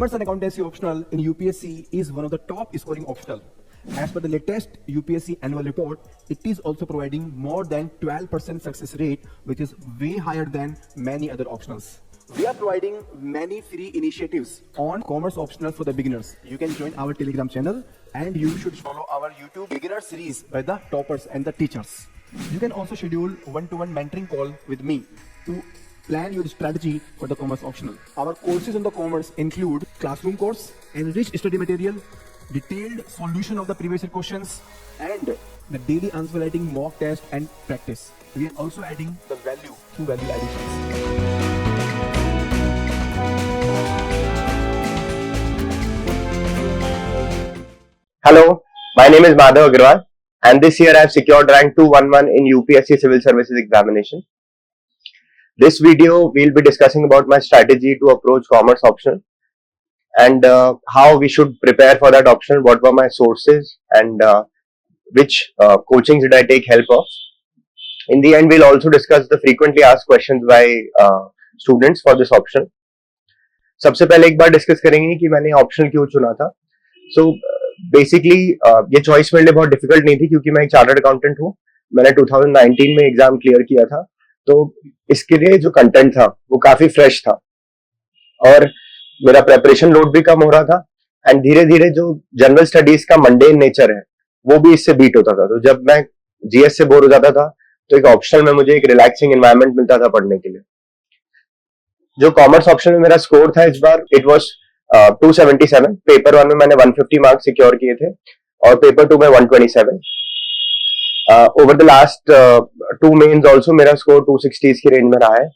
Commerce and accountancy optional in UPSC is one of the top scoring optional. As per the latest UPSC annual report, it is also providing more than 12% success rate, which is way higher than many other optionals. We are providing many free initiatives on commerce optional for the beginners. You can join our Telegram channel and you should follow our YouTube beginner series by the toppers and the teachers. You can also schedule one-to-one mentoring call with me to plan your strategy for the commerce optional. Our courses on the commerce include classroom course, enriched study material, detailed solution of the previous year questions, and the daily answer writing mock test and practice. We are also adding the value through value additions. Hello, my name is Madhav Agarwal, and this year I have secured rank 211 in UPSC Civil Services examination. This video we will be discussing about my strategy to approach commerce optional and how we should prepare for that option, what were my sources and which coachings did I take help of. In the end, we'll also discuss the frequently asked questions by students for this option. सबसे पहले एक बार discuss करेंगे कि मैंने optional क्यों चुना था. So basically ये चॉइस मेरे लिए बहुत डिफिकल्ट नहीं थी क्योंकि मैं एक चार्टर्ड अकाउंटेंट हूँ. मैंने 2019 में एग्जाम क्लियर किया था, तो इसके लिए जो कंटेंट था वो काफी फ्रेश था और मेरा प्रेपरेशन लोड भी कम हो रहा था एंड धीरे धीरे जो जनरल स्टडीज का मंडेन नेचर है वो भी इससे बीट होता था. तो जब मैं जीएस से बोर हो जाता था तो एक ऑप्शनल में मुझे एक रिलैक्सिंग एनवायरनमेंट मिलता था पढ़ने के लिए. जो कॉमर्स ऑप्शन में मेरा स्कोर था इस बार इट वॉज 277. पेपर 1 में मैंने 150 मार्क्स सिक्योर किए थे और पेपर 2 में 127. Over the last 2 mains also मेरा स्कोर 260s की रेंज में रहा है.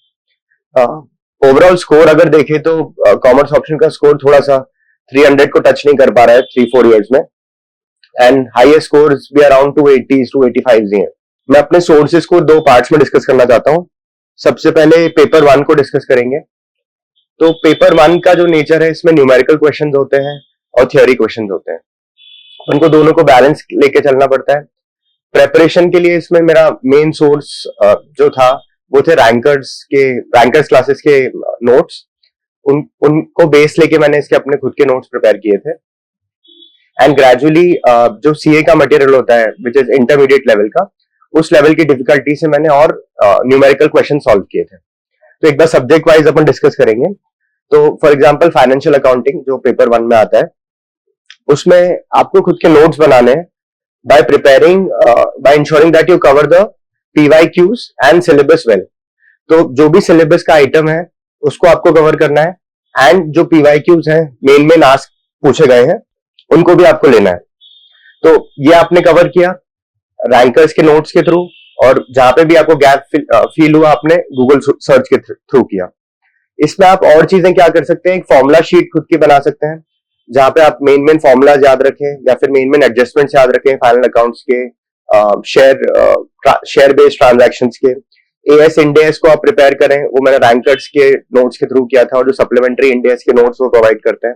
ओवरऑल स्कोर अगर देखें तो कॉमर्स ऑप्शन का स्कोर थोड़ा सा 300 को टच नहीं कर पा रहा है 3-4 इयर्स में एंड हाईएस्ट स्कोर्स भी अराउंड 280s 285s ही हैं. मैं अपने सोर्सेज को 2 पार्ट्स में डिस्कस करना चाहता हूं. सबसे पहले पेपर 1 को डिस्कस करेंगे. तो पेपर 1 का जो नेचर है इसमें न्यूमेरिकल क्वेश्चंस होते हैं और थ्योरी क्वेश्चंस होते हैं. उनको दोनों को बैलेंस लेके चलना पड़ता है. प्रेपरेशन के लिए इसमें मेरा मेन सोर्स जो था वो थे रैंकर्स क्लासेस के नोट्स. उनको बेस लेके मैंने इसके अपने खुद के नोट्स प्रिपेयर किए थे एंड ग्रेजुअली जो सीए का मटेरियल होता है विच इज इंटरमीडिएट लेवल का, उस लेवल की डिफिकल्टी से मैंने और न्यूमेरिकल क्वेश्चन सॉल्व किए थे. तो एक बार सब्जेक्ट वाइज अपन डिस्कस करेंगे. तो फॉर एग्जांपल फाइनेंशियल अकाउंटिंग जो पेपर 1 में आता है उसमें आपको खुद के नोट्स बनाने हैं by preparing by ensuring that you cover the PYQs and syllabus well. तो जो भी सिलेबस का आइटम है उसको आपको कवर करना है एंड जो PYQs हैं मेन आस्क पूछे गए हैं उनको भी आपको लेना है. तो ये आपने कवर किया रैंकर्स के नोट्स के थ्रू और जहां पे भी आपको गैप फील हुआ आपने गूगल सर्च के थ्रू किया. इसमें आप और चीजें क्या कर सकते हैं, एक फॉर्मूला शीट खुद की बना सकते हैं जहां पे आप मेन फॉर्मूलाज याद रखें या फिर मेन एडजस्टमेंट्स याद रखें फाइनल अकाउंट्स के, शेयर बेस्ड ट्रांजैक्शंस के. एएस इंडेस को आप प्रिपेयर करें, वो मैंने रैंकर्स के नोट्स के थ्रू किया था और जो सप्लीमेंट्री इंडेस के नोट्स वो प्रोवाइड करते हैं.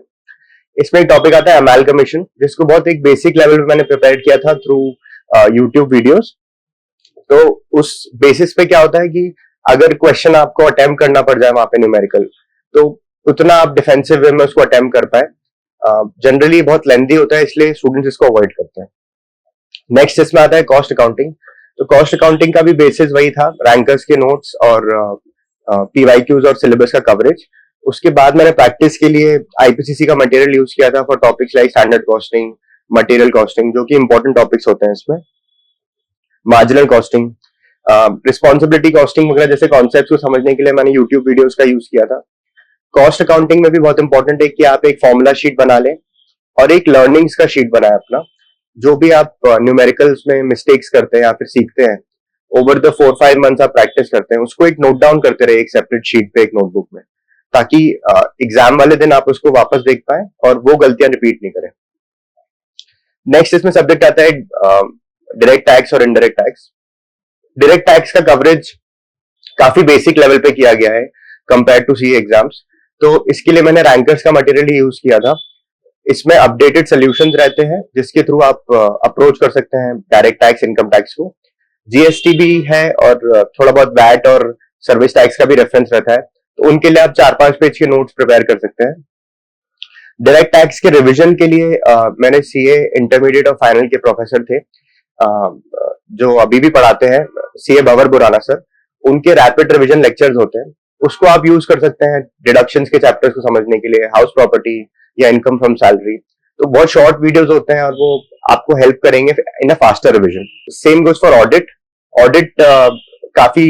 इसमें एक टॉपिक आता है अमैलगमेशन जिसको बहुत एक बेसिक लेवल पे मैंने प्रिपेयर किया था थ्रू यूट्यूब वीडियोस. तो उस बेसिस पे क्या होता है कि अगर क्वेश्चन आपको अटेम्प्ट करना पड़ जाए वहां पे न्यूमेरिकल तो उतना आप डिफेंसिव वे में उसको अटेम्प्ट कर पाए. जनरली बहुत लेंथी होता है इसलिए स्टूडेंट्स इसको अवॉइड करते हैं. नेक्स्ट इसमें आता है कॉस्ट अकाउंटिंग. तो कॉस्ट अकाउंटिंग का भी बेसिस वही था, रैंकर्स के नोट्स और पीवाईक्यूज और सिलेबस का कवरेज. उसके बाद मैंने प्रैक्टिस के लिए आईपीसीसी का मटेरियल यूज किया था for topics like standard costing, material costing जो कि इंपॉर्टेंट टॉपिक्स होते हैं इसमें, मार्जिनल कॉस्टिंग, रिस्पॉन्सिबिलिटी कॉस्टिंग वगैरह जैसे कॉन्सेप्ट्स को समझने के लिए मैंने यूट्यूब वीडियोस का यूज किया था. कॉस्ट अकाउंटिंग में भी बहुत इंपॉर्टेंट है कि आप एक फॉर्मूला शीट बना लें और एक लर्निंग्स का शीट बनाए अपना. जो भी आप न्यूमेरिकल्स में मिस्टेक्स करते हैं या फिर सीखते हैं ओवर द 4-5 मंथ्स आप प्रैक्टिस करते हैं उसको एक नोट डाउन करते रहे एक सेपरेट शीट पे, एक नोटबुक में, ताकि एग्जाम वाले दिन आप उसको वापस देख पाए और वो गलतियां रिपीट नहीं करें. नेक्स्ट इसमें सब्जेक्ट आता है डायरेक्ट टैक्स और इनडायरेक्ट टैक्स. डायरेक्ट टैक्स का कवरेज काफी बेसिक लेवल पे किया गया है कंपेयर टू सी एग्जाम्स. तो इसके लिए मैंने रैंकर्स का मटेरियल ही यूज किया था. इसमें अपडेटेड सॉल्यूशंस रहते हैं जिसके थ्रू आप अप्रोच कर सकते हैं डायरेक्ट टैक्स, इनकम टैक्स को. जीएसटी भी है और थोड़ा बहुत वैट और सर्विस टैक्स का भी रेफरेंस रहता है. तो उनके लिए आप 4-5 पेज के नोट्स प्रिपेयर कर सकते हैं. डायरेक्ट टैक्स के रिवीजन के लिए मैंने सीए इंटरमीडिएट और फाइनल के प्रोफेसर थे जो अभी भी पढ़ाते हैं, सीए बवर बुराना सर। उनके रैपिड रिवीजन लेक्चर्स होते हैं, उसको आप यूज कर सकते हैं डिडक्शंस के चैप्टर्स को समझने के लिए, हाउस प्रॉपर्टी या इनकम फ्रॉम सैलरी। तो बहुत शॉर्ट वीडियोस होते हैं और वो आपको हेल्प करेंगे in a faster revision. Same goes for audit. Audit काफी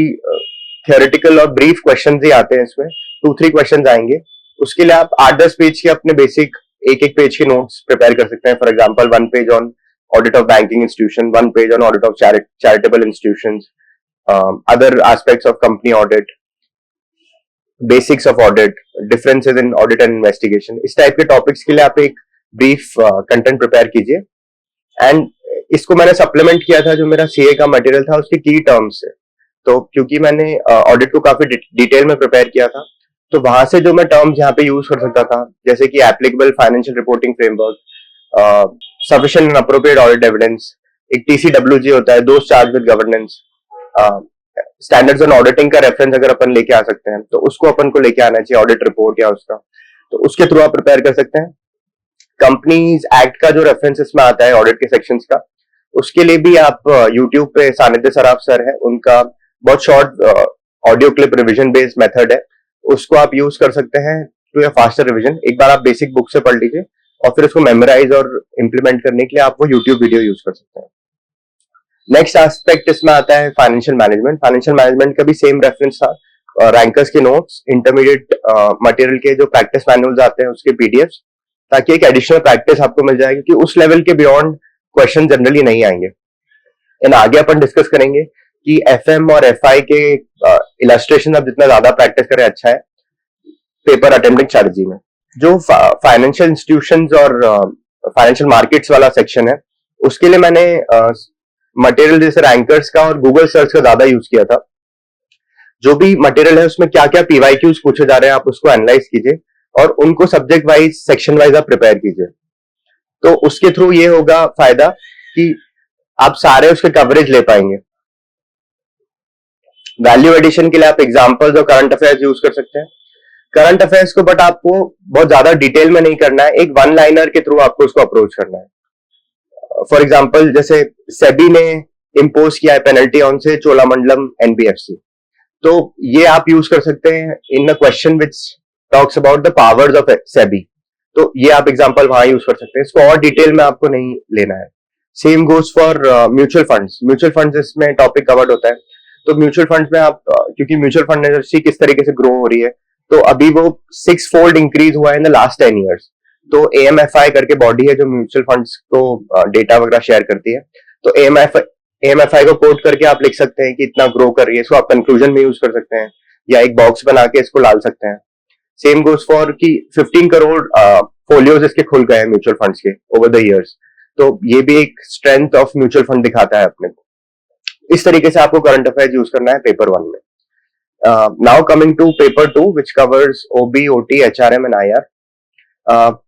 थियोरेटिकल और ब्रीफ क्वेश्चंस ही आते हैं इसमें, 2-3 क्वेश्चंस आएंगे। उसके लिए आप 8-10 पेज के अपने बेसिक एक पेज के नोट्स प्रिपेयर कर सकते हैं। For example 1 page on audit of banking institution, 1 page on audit of charitable institutions, other aspects of company audit, basics of audit, differences in audit and investigation. इस type के topics के लिए आप एक brief content prepare कीजिए। And इसको मैंने supplement किया था जो मेरा सीए का मटेरियल था उसके की टर्म्स से। तो क्योंकि मैंने ऑडिट को काफी डिटेल में प्रिपेयर किया था, तो वहां से जो मैं टर्म्स यहाँ पे यूज कर सकता था, जैसे कि applicable financial reporting framework, sufficient and appropriate audit evidence, एक टीसीडब्ल्यूजी होता है, those charge with governance, standards on auditing का रेफरेंस अगर अपन लेके आ सकते हैं तो उसको अपन को लेके आना चाहिए, ऑडिट रिपोर्ट या उसका, तो उसके थ्रू आप प्रिपेयर कर सकते हैं। कंपनीज एक्ट का जो रेफरेंस इसमें आता है ऑडिट के सेक्शंस का, उसके लिए भी आप यूट्यूब पे सानिध्य सराफ सर है, उनका बहुत short audio clip revision based method है, उसको आप यूज कर सकते हैं टू ए फास्टर रिवीजन। एक बार आप बेसिक बुक से पढ़ लीजिए और फिर उसको मेमोराइज और इम्प्लीमेंट करने के लिए आप वो यूट्यूब वीडियो यूज कर सकते हैं। नेक्स्ट एस्पेक्ट इसमें आता है फाइनेंशियल मैनेजमेंट। फाइनेंशियल मैनेजमेंट का भी सेम रेफरेंस था, रैंकर्स के नोट्स, इंटरमीडिएट मटेरियल के जो प्रैक्टिस मैनुअल्स आते हैं उसके पीडीएफ्स, ताकि एक एडिशनल प्रैक्टिस आपको मिल जाएगी कि उस लेवल के बियॉन्ड क्वेश्चन जनरली नहीं आएंगे। एंड आगे अपन डिस्कस करेंगे कि एफएम और एफआई के इलस्ट्रेशन आप जितना ज्यादा प्रैक्टिस करें अच्छा है पेपर अटेम्प्टिंग स्ट्रेटजी में। जो फाइनेंशियल इंस्टीट्यूशंस और फाइनेंशियल मार्केट्स वाला सेक्शन है, उसके लिए मैंने मटेरियल जैसे रैंकर्स का और गूगल सर्च का ज्यादा यूज किया था। जो भी मटेरियल है उसमें क्या क्या पीवाईक्यूज पूछे जा रहे हैं आप उसको एनालाइज कीजिए और उनको सब्जेक्ट वाइज, सेक्शन वाइज आप प्रिपेयर कीजिए। तो उसके थ्रू ये होगा फायदा कि आप सारे उसके कवरेज ले पाएंगे। वैल्यू एडिशन के लिए आप एग्जांपल्स और करंट अफेयर्स यूज कर सकते हैं। करंट अफेयर्स को बट आपको बहुत ज्यादा डिटेल में नहीं करना है, एक वन लाइनर के थ्रू आपको उसको अप्रोच करना है। फॉर एग्जाम्पल जैसे सेबी ने इम्पोज किया है पेनल्टी ऑन से चोलामंडलम एनबीएफसी, तो ये आप यूज कर सकते हैं in a question which talks about the powers of SEBI, तो ये आप एग्जांपल वहां यूज कर सकते हैं। इसको और डिटेल में आपको नहीं लेना है। Same goes for mutual funds. Mutual funds इसमें टॉपिक कवर्ड होता है, तो म्यूचुअल फंड्स में आप क्योंकि म्यूचुअल फंड इंडस्ट्री किस तरीके से ग्रो हो रही है, तो अभी वो 6 फोल्ड इंक्रीज हुआ है इन द लास्ट 10 ईयर्स। तो एएमएफआई करके बॉडी है जो म्यूचुअल फंड्स को डेटा वगैरह शेयर करती है, तो एएमएफआई को कोट करके आप लिख सकते हैं कि इतना ग्रो कर रही है, इसको आप कंक्लूजन में यूज कर सकते हैं या एक बॉक्स बना के इसको डाल सकते हैं। सेम गोज फॉर कि 15 करोड़ फोलियोज इसके खुल गए हैं म्यूचुअल फंड्स के ओवर द इयर्स, तो ये भी एक स्ट्रेंथ ऑफ म्यूचुअल फंड दिखाता है अपने को। इस तरीके से आपको करंट अफेयर्स यूज करना है पेपर 1 में। Now coming to paper 2 which covers OB, OT, HRM and IR.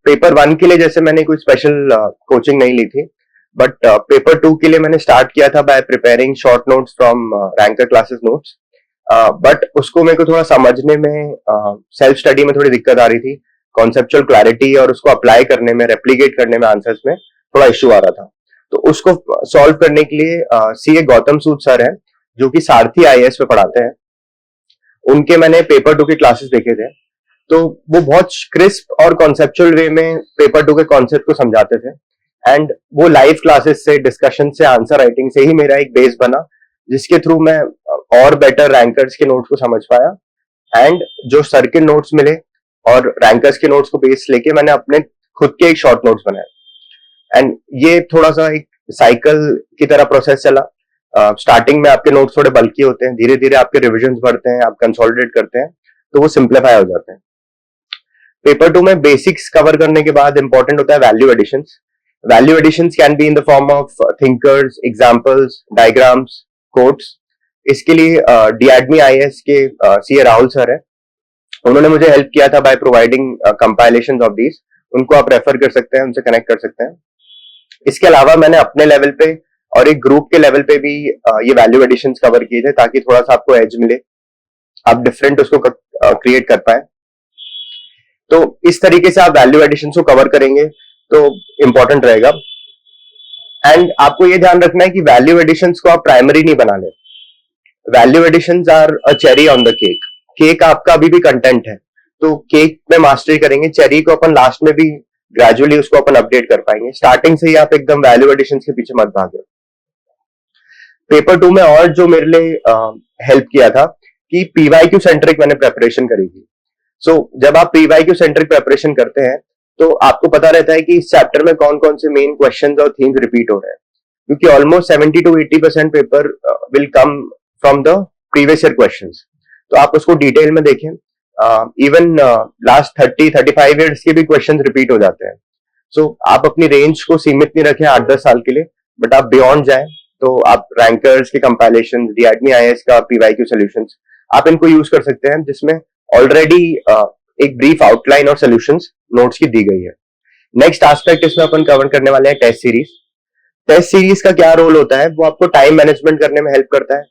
Paper 1 के लिए जैसे मैंने कोई स्पेशल कोचिंग नहीं ली थी, बट पेपर 2 के लिए मैंने स्टार्ट किया था bye preparing short notes from ranker classes notes. But उसको मेरे को थोड़ा समझने में, सेल्फ स्टडी में थोड़ी दिक्कत आ रही थी, कॉन्सेप्चुअल क्लैरिटी और उसको अप्लाई करने में, रेप्लीकेट करने में आंसर्स में थोड़ा इश्यू आ रहा था। तो उसको सॉल्व करने के लिए सीए गौतम सूद सर है जो कि सारथी आईएएस पे पढ़ाते हैं, उनके मैंने पेपर 2 के क्लासेस देखे थे, तो वो बहुत क्रिस्प और कॉन्सेप्चुअल वे में पेपर 2 के कॉन्सेप्ट को समझाते थे। एंड वो लाइव क्लासेस से, डिस्कशन से, आंसर राइटिंग से ही मेरा एक बेस बना, जिसके थ्रू मैं और बेटर रैंकर्स के नोट्स को समझ पाया। एंड जो सर के नोट्स मिले और रैंकर्स के नोट्स को बेस लेके मैंने अपने खुद के एक शॉर्ट नोट्स बनाए। एंड ये थोड़ा सा एक साइकिल की तरह प्रोसेस चला। स्टार्टिंग में आपके नोट्स थोड़े बल्कि होते हैं, धीरे धीरे आपके रिविजन्स बढ़ते हैं, आप कंसोलिडेट करते हैं, तो वो सिंप्लीफाई हो जाते हैं। पेपर 2 में बेसिक्स कवर करने के बाद इंपॉर्टेंट होता है value additions. Value additions can be in the form of thinkers, examples, diagrams, quotes. इसके लिए डीएडमी आईएएस के सीए राहुल सर है, उन्होंने मुझे हेल्प किया था by providing compilations of these. उनको आप रेफर कर सकते हैं, उनसे कनेक्ट कर सकते हैं। इसके अलावा मैंने अपने लेवल पे और एक ग्रुप के लेवल पे भी ये वैल्यू एडिशंस कवर किए थे, ताकि थोड़ा सा आपको एज मिले, आप डिफरेंट उसको क्रिएट कर पाए। तो इस तरीके से आप वैल्यू एडिशन को कवर करेंगे तो इंपॉर्टेंट रहेगा। एंड आपको ये ध्यान रखना है कि वैल्यू एडिशन को आप प्राइमरी नहीं बना ले। Value additions are a cherry on the cake. Cake आपका अभी भी कंटेंट है, तो केक में मास्टरी करेंगे, चेरी को अपन लास्ट में भी ग्रेजुअली उसको अपन अपडेट कर पाएंगे। स्टार्टिंग से ही आप एकदम वैल्यू एडिशन के पीछे मत भागे। पेपर 2 में और जो मेरे लिए हेल्प किया था कि पीवाईक्यू सेंट्रिक मैंने प्रेपरेशन करी थी। सो जब आप पीवाईक्यू सेंट्रिक प्रेपरेशन करते हैं तो आपको पता रहता है कि इस चैप्टर में कौन कौन से मेन क्वेश्चंस और थीम्स रिपीट हो रहे हैं, क्योंकि almost 70 to 80% paper will come from the previous year questions. तो आप उसको डिटेल में देखें। इवन लास्ट 30-35 ईयर्स के भी क्वेश्चंस रिपीट हो जाते हैं। सो आप अपनी रेंज को सीमित नहीं रखें 8-10 साल के लिए, बट आप बियॉन्ड जाएं। तो आप रैंकर्स के कंपाइलेशन, डीआरमी आईएएस का पीवाईक्यू सॉल्यूशंस, आप इनको यूज कर सकते हैं, जिसमें ऑलरेडी एक ब्रीफ आउटलाइन और सॉल्यूशंस नोट्स की दी गई है। नेक्स्ट एस्पेक्ट इसमें अपन कवर करने वाले हैं टेस्ट सीरीज। टेस्ट सीरीज का क्या रोल होता है, वो आपको टाइम मैनेजमेंट करने में हेल्प करता है।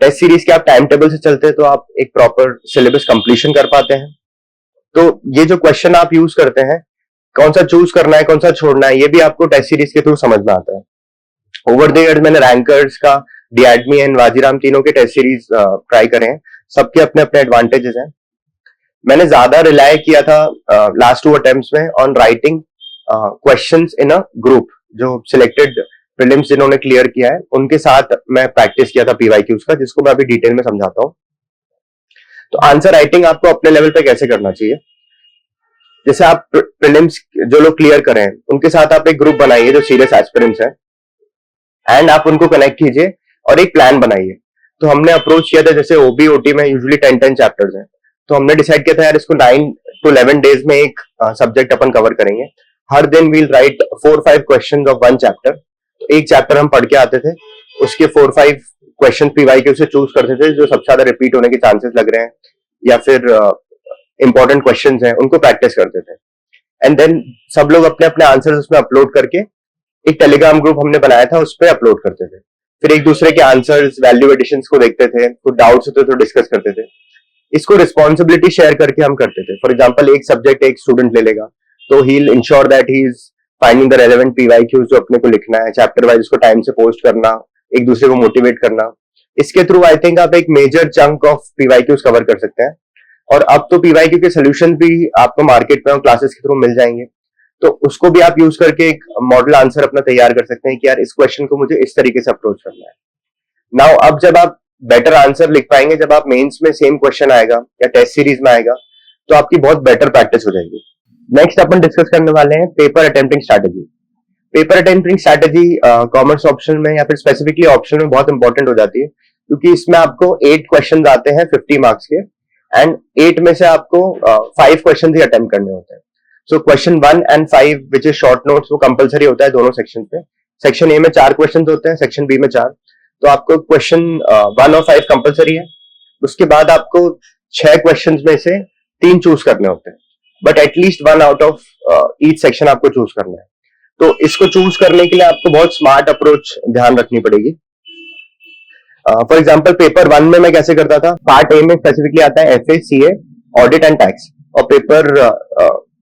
टेस्ट सीरीज के आप टाइम टेबल से चलते हैं तो आप एक प्रॉपर सिलेबस कंप्लीशन कर पाते हैं। तो ये जो क्वेश्चन आप यूज करते हैं, कौन सा चूज करना है, कौन सा छोड़ना है, ये भी आपको टेस्ट सीरीज के थ्रू समझ में आता है। ओवर द इयर्स मैंने रैंकर्स का, डीएडमी एंड वाजीराम तीनों के टेस्ट सीरीज ट्राई करे हैं। सबके अपने अपने एडवांटेजेस हैं। मैंने ज्यादा रिलाय किया था लास्ट 2 अटेम्प्ट्स में on writing questions in a group. जो सिलेक्टेड प्रीलिम्स जिन्होंने क्लियर किया है उनके साथ मैं प्रैक्टिस किया था पीवाईक्यूज का, जिसको मैं अभी डिटेल में समझाता हूं। तो आंसर राइटिंग आपको अपने लेवल पे कैसे करना चाहिए, जैसे आप प्रीलिम्स जो लोग क्लियर करें उनके साथ आप एक ग्रुप बनाइए जो सीरियस एस्पिरेंट्स हैं, एंड आप उनको कनेक्ट कीजिए और एक प्लान बनाइए। तो हमने अप्रोच किया था, जैसे ओबी ओटी में यूजुअली 10 चैप्टर्स हैं, तो हमने डिसाइड किया था यार इसको 9 to 11 डेज में एक सब्जेक्ट अपन कवर करेंगे। हर दिन we'll write 4-5 question of 1 chapter. तो एक चैप्टर हम पढ़ के आते थे, उसके 4-5 क्वेश्चन पीवाईक्यू से चूज करते थे जो सबसे ज्यादा रिपीट होने के चांसेस लग रहे हैं, या फिर इंपॉर्टेंट क्वेश्चन हैं, उनको प्रैक्टिस करते थे। एंड देन सब लोग अपने अपने आंसर उसमें अपलोड करके एक टेलीग्राम ग्रुप हमने बनाया था, उस पर अपलोड करते थे। फिर एक दूसरे के आंसर्स, वैल्यू एडिशन को देखते थे, कुछ डाउट्स होते तो डिस्कस करते थे। इसको रिस्पॉन्सिबिलिटी शेयर करके हम करते थे। फॉर एग्जाम्पल एक सब्जेक्ट एक स्टूडेंट ले लेगा, तो he will ensure that he is finding the relevant PYQs जो अपने को लिखना है, चैप्टर वाइज उसको टाइम से पोस्ट करना, एक दूसरे को मोटिवेट करना। इसके थ्रू आई थिंक आप एक major chunk of PYQs cover कर सकते हैं। और अब तो पीवाईक्यू के सोल्यूशन भी आपको मार्केट में और क्लासेस के थ्रू मिल जाएंगे, तो उसको भी आप यूज करके एक मॉडल आंसर अपना तैयार कर सकते हैं कि यार इस क्वेश्चन को मुझे इस तरीके से अप्रोच करना है। नाउ अब जब आप बेटर आंसर लिख पाएंगे, जब आप मेंस में सेम क्वेश्चन आएगा या टेस्ट सीरीज में आएगा, तो आपकी बहुत बेटर प्रैक्टिस हो जाएगी। नेक्स्ट अपन डिस्कस करने वाले हैं paper attempting strategy. Paper attempting strategy commerce option में या फिर स्पेसिफिकली ऑप्शन में बहुत इंपॉर्टेंट हो जाती है, क्योंकि इसमें आपको 8 क्वेश्चन आते हैं 50 मार्क्स के, एंड 8 में से आपको 5 क्वेश्चन ही अटेम्प्ट करने होते हैं। So question 1 and 5 which is short notes, वो कंपलसरी होता है दोनों सेक्शन पे। सेक्शन ए में 4 क्वेश्चन होते हैं, सेक्शन बी में 4। तो आपको क्वेश्चन 1 और 5 कंपलसरी है। उसके बाद आपको 6 क्वेश्चन में से 3 चूज करने होते हैं, but at least 1 out of each section आपको चूज करना है। तो इसको चूज करने के लिए आपको बहुत स्मार्ट अप्रोच ध्यान रखनी पड़ेगी। फॉर एग्जाम्पल पेपर 1 में मैं कैसे करता था, पार्ट ए में स्पेसिफिकली आता है FA, CA, audit and tax, और पेपर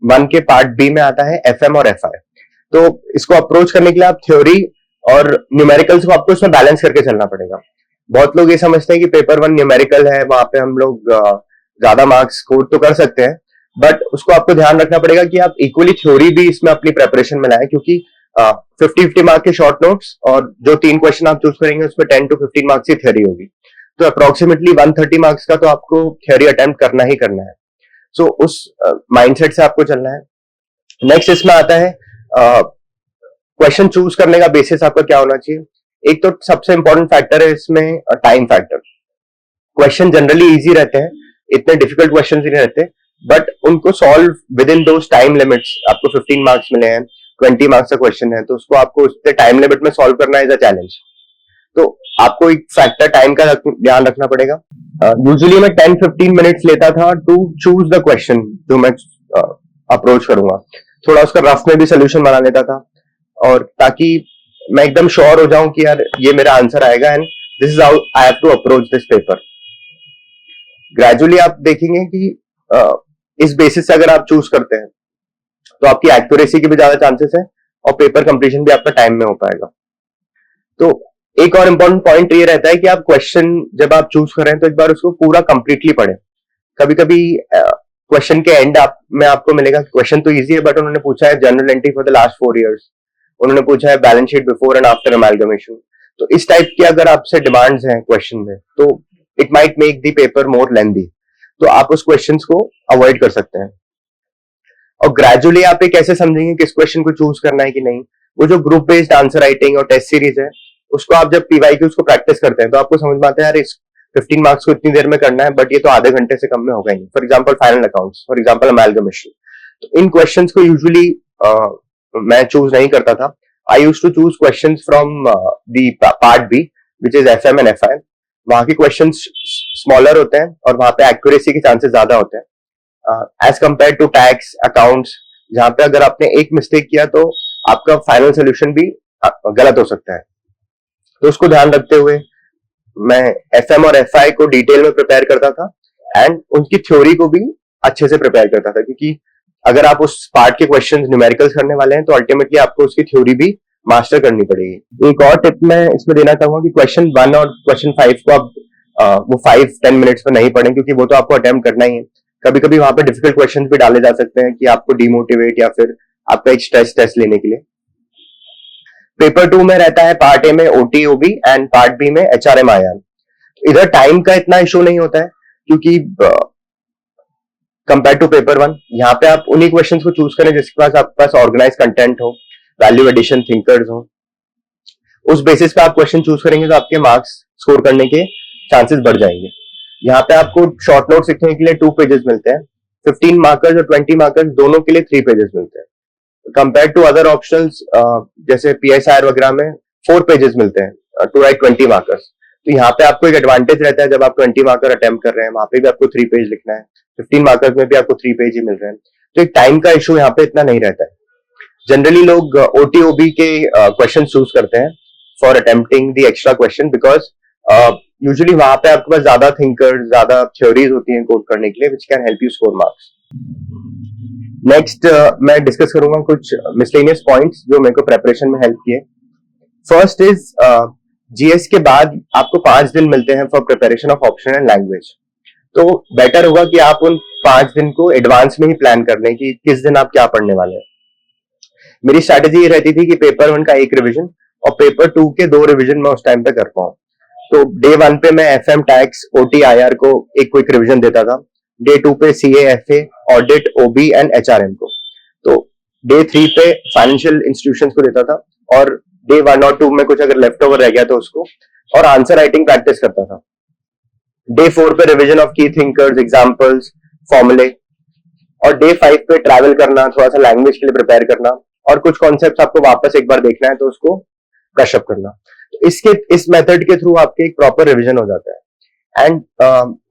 1 के पार्ट बी में आता है एफएम और एफआई। तो इसको अप्रोच करने के लिए आप थ्योरी और न्यूमेरिकल्स को आपको इसमें बैलेंस करके चलना पड़ेगा। बहुत लोग ये समझते हैं कि पेपर 1 न्यूमेरिकल है, वहां पे हम लोग ज्यादा मार्क्स स्कोर तो कर सकते हैं, बट उसको आपको ध्यान रखना पड़ेगा कि आप इक्वली थ्योरी भी इसमें अपनी प्रेपरेशन में लाएं, क्योंकि 50-50 मार्क के शॉर्ट नोट्स और जो 3 क्वेश्चन आप चूज करेंगे उसमें 10 to 15 मार्क्स की थ्योरी होगी। तो अप्रोक्सीमेटली 130 मार्क्स का तो आपको थ्योरी अटेम्प्ट करना ही करना है। सो उस माइंडसेट से आपको चलना है। नेक्स्ट इसमें आता है क्वेश्चन चूज करने का बेसिस आपका क्या होना चाहिए। एक तो सबसे इंपॉर्टेंट फैक्टर है इसमें time factor. Question generally easy रहते हैं, इतने डिफिकल्ट क्वेश्चन नहीं रहते, बट उनको solve with in those time limits. आपको 15 मार्क्स मिले हैं, 20 मार्क्स का क्वेश्चन है, तो उसको आपको उसके टाइम लिमिट में सॉल्व करना इज अ चैलेंज। तो आपको एक फैक्टर टाइम का ध्यान रखना पड़ेगा। यूजुअली मैं 10-15 मिनट्स लेता था टू चूज द क्वेश्चन जो मैं अप्रोच करूंगा। थोड़ा उसका रफ में भी सोल्यूशन बना लेता था, और ताकि मैं एकदम श्योर हो जाऊं कि यार ये मेरा आंसर आएगा, and this is how I have to approach this paper. Gradually आप देखेंगे कि इस बेसिस से अगर आप चूज करते हैं तो आपकी एक्यूरेसी की भी ज्यादा चांसेस है और पेपर कंप्लीशन भी आपका टाइम में हो पाएगा। तो एक और इम्पोर्टेंट पॉइंट ये रहता है कि आप क्वेश्चन जब आप चूज कर रहे हैं तो एक बार उसको पूरा कंप्लीटली पढ़ें। कभी कभी क्वेश्चन के एंड में आपको मिलेगा क्वेश्चन तो इजी है बट उन्होंने पूछा है general entry for the last 4 years, उन्होंने पूछा है balance sheet before and after amalgamation. तो इस टाइप की अगर आपसे डिमांड्स हैं क्वेश्चन में तो it might make the paper more lengthy, तो आप उस क्वेश्चन को अवॉइड कर सकते हैं। और ग्रेजुअली आप ये कैसे समझेंगे किस क्वेश्चन को चूज करना है कि नहीं, वो जो ग्रुप बेस्ड आंसर राइटिंग और टेस्ट सीरीज है उसको आप जब पीवाईक्यू उसको प्रैक्टिस करते हैं तो आपको समझ में आता है यार इस 15 मार्क्स को इतनी देर में करना है बट ये तो आधे घंटे से कम में होगा ही नहीं। For example final accounts, for example amalgamation, तो इन क्वेश्चन को यूजुअली मैं चूज नहीं करता था। I use to choose question from the part B which is F M and F I. वहां के क्वेश्चन स्मॉलर होते हैं और वहां पे एक्यूरेसी के चांसेस ज्यादा होते हैं as compare to tax accounts, जहां पे अगर आपने एक मिस्टेक किया तो आपका फाइनल सोल्यूशन भी गलत हो सकता है। तो उसको ध्यान रखते हुए मैं एफएम और एफआई को डिटेल में प्रिपेयर करता था एंड उनकी थ्योरी को भी अच्छे से प्रिपेयर करता था, क्योंकि अगर आप उस पार्ट के क्वेश्चंस न्यूमेरिकल्स करने वाले हैं तो अल्टीमेटली आपको उसकी थ्योरी भी मास्टर करनी पड़ेगी। एक और टिप मैं इसमें देना चाहूंगा कि क्वेश्चन 1 और क्वेश्चन 5 को आप वो 5-10 मिनट्स में नहीं पढ़ें, क्योंकि वो तो आपको अटेम्प्ट करना ही है। कभी कभी वहां पे डिफिकल्ट क्वेश्चंस भी डाले जा सकते हैं कि आपको डिमोटिवेट या फिर आपका एक स्ट्रेस टेस्ट लेने के लिए। पेपर 2 में रहता है पार्ट ए में ओटीओबी एंड पार्ट बी में एचआरएम आईआर। इधर टाइम का इतना इशू नहीं होता है क्योंकि कंपेयर टू पेपर 1 यहाँ पे आप उन्हीं क्वेश्चंस को चूज करें जिसके पास आपके पास ऑर्गेनाइज कंटेंट हो, वैल्यू एडिशन थिंकर्स हो। उस बेसिस पे आप क्वेश्चन चूज करेंगे तो आपके मार्क्स स्कोर करने के चांसेस बढ़ जाएंगे। यहाँ पे आपको शॉर्ट नोट लिखने के लिए 2 पेजेस मिलते हैं, 15 मार्कर्स और 20 मार्कर्स दोनों के लिए 3 पेजेस मिलते हैं। कंपेयर टू अदर ऑप्शंस जैसे पीएसआईआर वगैरह में 4 पेजेस मिलते हैं टू राइट 20 मार्कर्स। तो यहाँ पे आपको एक एडवांटेज रहता है जब आप 20 मार्कर अटेम्प्ट कर रहे हैं, वहां पे भी आपको 3 पेज लिखना है, 15 मार्कर्स में भी आपको 3 पेज ही मिल रहे हैं, तो एक टाइम का इशू यहाँ पे इतना नहीं रहता है। जनरली लोग ओटीओबी के क्वेश्चन चूज करते हैं for attempting the extra question because usually वहां पे आपके पास ज्यादा थिंकर्स, ज्यादा थ्योरीज होती हैं कोड करने के लिए which can help you score marks. Next मैं डिस्कस करूंगा कुछ मिसलेनियस पॉइंट्स जो मेरे को प्रेपरेशन में हेल्प किए। फर्स्ट इज जीएस के बाद आपको 5 दिन मिलते हैं for preparation of option and language. तो बेटर होगा कि आप उन 5 दिन को एडवांस में ही प्लान कर लें कि किस दिन आप क्या पढ़ने वाले हैं। मेरी स्ट्रैटेजी ये रहती थी कि पेपर 1 का एक रिविजन और पेपर 2 के 2 रिविजन मैं उस टाइम पे कर पाऊं। तो डे 1 पे मैं एफएम, टैक्स, ओटी, आईआर को एक क्विक रिविजन देता था, डे 2 पे CA, FA, audit, OB and HRM को, तो डे 3 पे फाइनेंशियल इंस्टीट्यूशंस को देता था और डे 1 और 2 में कुछ अगर लेफ्ट ओवर रह गया तो उसको, और आंसर राइटिंग प्रैक्टिस करता था। डे 4 पे रिवीजन ऑफ की थिंकर्स, एग्जांपल्स, फॉर्मूले, और डे 5 पे ट्रैवल करना, थोड़ा सा लैंग्वेज के लिए प्रिपेयर करना और कुछ कॉन्सेप्ट्स आपको वापस एक बार देखना है तो उसको ब्रशअप करना। तो इस मेथड के थ्रू आपके एक प्रॉपर रिवीजन हो जाता है। एंड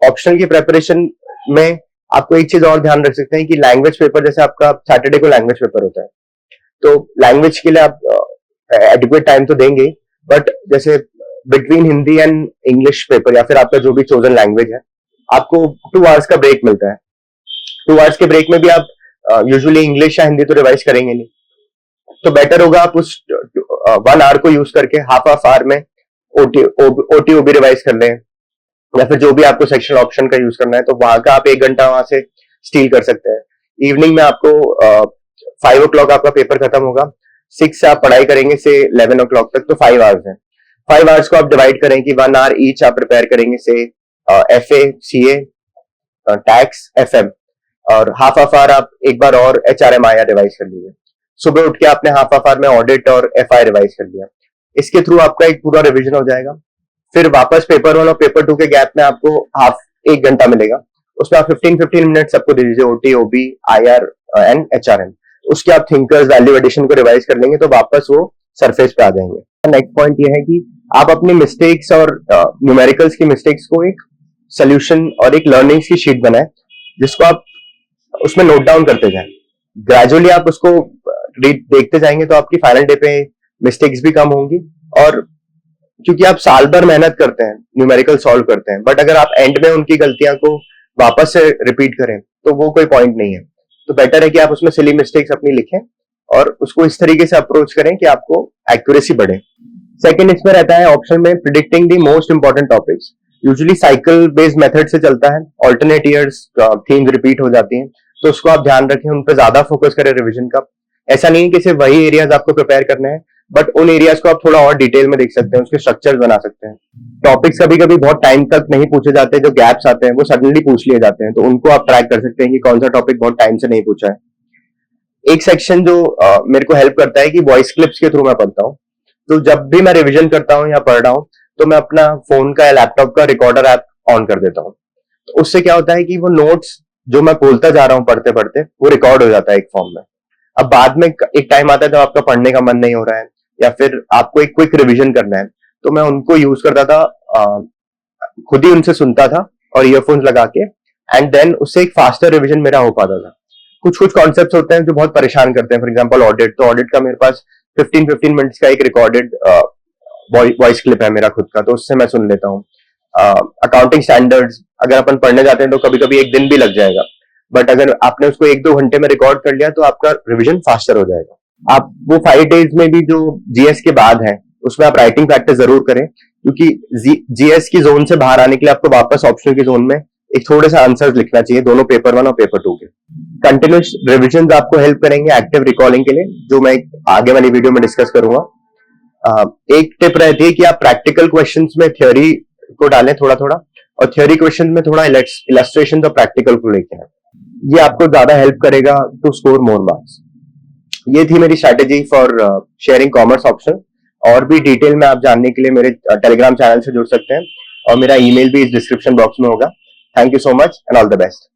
ऑप्शनल की प्रिपरेशन में आपको एक चीज और ध्यान रख सकते हैं कि लैंग्वेज पेपर, जैसे आपका सैटरडे को लैंग्वेज पेपर होता है तो लैंग्वेज के लिए आप एडिक्वेट टाइम तो देंगे, बट जैसे between Hindi and English paper या फिर आपका जो भी चोजन लैंग्वेज है आपको 2 आवर्स का ब्रेक मिलता है। 2 आवर्स के ब्रेक में भी आप यूजुअली इंग्लिश या हिंदी तो रिवाइज करेंगे नहीं, तो बेटर होगा आप उस 1 आवर को यूज करके हाफ आवर में ओटीओबी रिवाइज कर लें या फिर जो भी आपको सेक्शन ऑप्शन का यूज करना है तो वहां का आप 1 घंटा वहां से स्टील कर सकते हैं। इवनिंग में आपको 5 o'clock आपका पेपर खत्म होगा, 6 से आप पढ़ाई करेंगे से 11 o'clock तक, तो 5 आवर्स हैं। 5 आवर्स को आप डिवाइड करें कि 1 आवर ईच आप प्रिपेयर करेंगे से एफए, सीए, टैक्स, एफएम, और हाफ आवर आप एक बार और एचआरएम आईआर रिवाइज कर लीजिए। सुबह उठ के आपने हाफ आवर में ऑडिट और एफआई रिवाइज कर लिया। इसके थ्रू आपका एक पूरा रिवीजन हो जाएगा। फिर वापस पेपर 1 और पेपर 2 के गैप में आपको 1 घंटा मिलेगा, उसमें आप 15 मिनट सबको दे दीजिए, OT, OB, IR and HRM. उसके आप थिंकर्स, वैल्यू एडिशन को रिवाइज कर लेंगे तो वापस वो सरफेस पे आ जाएंगे। नेक्स्ट पॉइंट ये है कि आप अपनी मिस्टेक्स और न्यूमेरिकल्स की मिस्टेक्स को एक सोल्यूशन और एक लर्निंग्स की शीट बनाए जिसको आप उसमें नोट डाउन करते जाएं। ग्रेजुअली आप उसको देखते जाएंगे तो आपकी फाइनल डे पे मिस्टेक्स भी कम होंगी, और क्योंकि आप साल भर मेहनत करते हैं, न्यूमेरिकल सॉल्व करते हैं, बट अगर आप एंड में उनकी गलतियां को वापस से रिपीट करें तो वो कोई पॉइंट नहीं है। तो बेटर है कि आप उसमें सिली मिस्टेक्स अपनी लिखें और उसको इस तरीके से अप्रोच करें कि आपको एक्यूरेसी बढ़े। सेकंड इसमें रहता है ऑप्शन में predicting the most important topics. Usually cycle based method से चलता है, ऑल्टरनेट ईयर्स थीम्स रिपीट हो जाती हैं, तो उसको आप ध्यान रखें, उन पर ज्यादा फोकस करें रिविजन का। ऐसा नहीं है कि सिर्फ वही एरियाज आपको प्रिपेयर करने हैं, बट उन एरियाज को आप थोड़ा और डिटेल में देख सकते हैं, उसके स्ट्रक्चर्स बना सकते हैं। टॉपिक्स कभी कभी बहुत टाइम तक नहीं पूछे जाते, जो गैप्स आते हैं वो सडनली पूछ लिए जाते हैं, तो उनको आप ट्रैक कर सकते हैं कि कौन सा टॉपिक बहुत टाइम से नहीं पूछा है। एक सेक्शन जो मेरे को हेल्प करता है कि वॉइस क्लिप्स के थ्रू मैं पढ़ता हूँ। तो जब भी मैं रिविजन करता हूँ या पढ़ रहा हूँ तो मैं अपना फोन का या लैपटॉप का रिकॉर्डर ऐप ऑन कर देता हूँ। तो उससे क्या होता है कि वो नोट्स जो मैं बोलता जा रहा हूँ पढ़ते पढ़ते वो रिकॉर्ड हो जाता है एक फॉर्म में। अब बाद में एक टाइम आता है जब आपका पढ़ने का मन नहीं हो रहा है या फिर आपको एक क्विक रिवीजन करना है, तो मैं उनको यूज करता था, खुद ही उनसे सुनता था और ईयरफोन्स लगा के, एंड देन उससे एक फास्टर रिवीजन मेरा हो पाता था। कुछ कुछ कॉन्सेप्ट्स होते हैं जो बहुत परेशान करते हैं, फॉर एग्जांपल ऑडिट, तो ऑडिट का मेरे पास 15 मिनट्स का एक रिकॉर्डेड वॉइस क्लिप है मेरा खुद का, तो उससे मैं सुन लेता हूँ। अकाउंटिंग स्टैंडर्ड्स अगर अपन पढ़ने जाते हैं तो कभी कभी एक दिन भी लग जाएगा, बट अगर आपने उसको 1-2 घंटे में रिकॉर्ड कर लिया तो आपका रिवीजन फास्टर हो जाएगा। आप वो 5 डेज में भी जो जीएस के बाद है उसमें आप राइटिंग प्रैक्टिस जरूर करें, क्योंकि जीएस की जोन से बाहर आने के लिए आपको वापस ऑप्शनल की जोन में एक थोड़े सा आंसर्स लिखना चाहिए, दोनों पेपर 1 और पेपर 2 के। कंटिन्यूस रिविजन आपको हेल्प करेंगे एक्टिव रिकॉलिंग के लिए, जो मैं आगे वाली वीडियो में डिस्कस करूंगा। एक टिप रहती है कि आप प्रैक्टिकल क्वेश्चंस में थ्योरी को डालें थोड़ा थोड़ा, और थ्योरी क्वेश्चन में थोड़ा इलस्ट्रेशन और प्रैक्टिकल को लेके आए। ये आपको ज्यादा हेल्प करेगा टू स्कोर मोर मार्क्स। ये थी मेरी strategy for sharing commerce option. और भी डिटेल में आप जानने के लिए मेरे टेलीग्राम चैनल से जुड़ सकते हैं, और मेरा ईमेल भी इस डिस्क्रिप्शन बॉक्स में होगा। Thank you so much and all the best.